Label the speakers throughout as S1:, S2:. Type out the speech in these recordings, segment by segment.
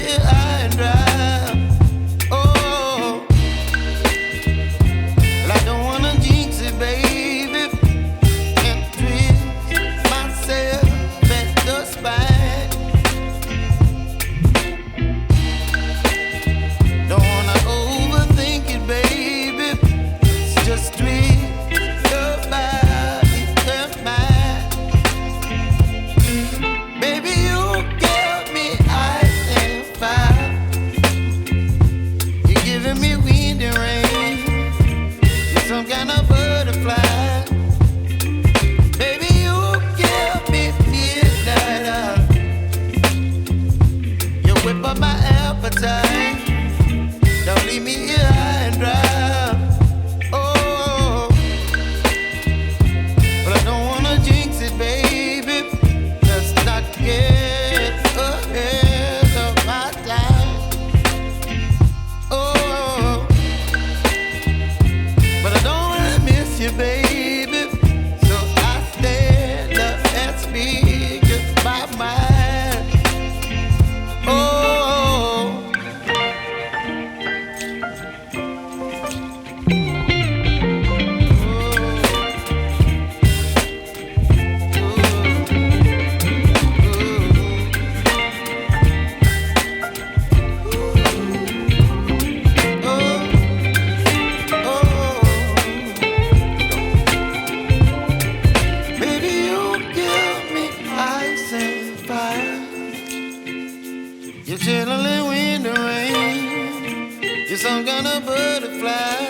S1: here high and dry. Oh, well, I don't wanna jinx it, baby, and twist myself at the spine. Don't wanna overthink it, baby. It's just twist your body and mine. Baby, you give me ice and fire. You're giving me wind and rain. You're some kind of butterfly. Baby, you give me midnight. You whip up my appetite. Don't leave me here high and dry. Oh, but I don't wanna jinx it, baby. Let's not get ahead of my time. Oh, but I don't wanna miss you, baby. So I stand up and speak my mind. Oh. Baby, you give me ice and fire. You're chilling wind and rain. You're some kind of butterfly.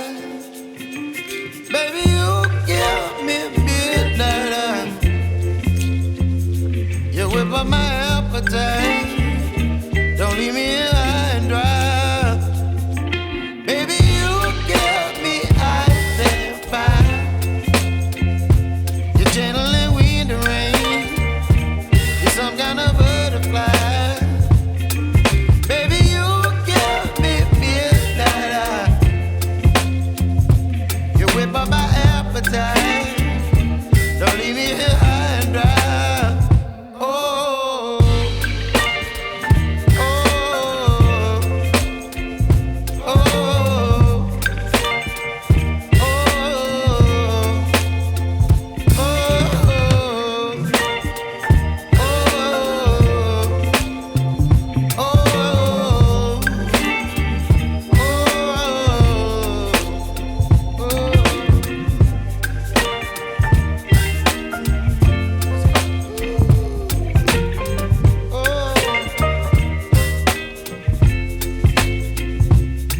S1: Baby, you give me midnight. You whip up my appetite.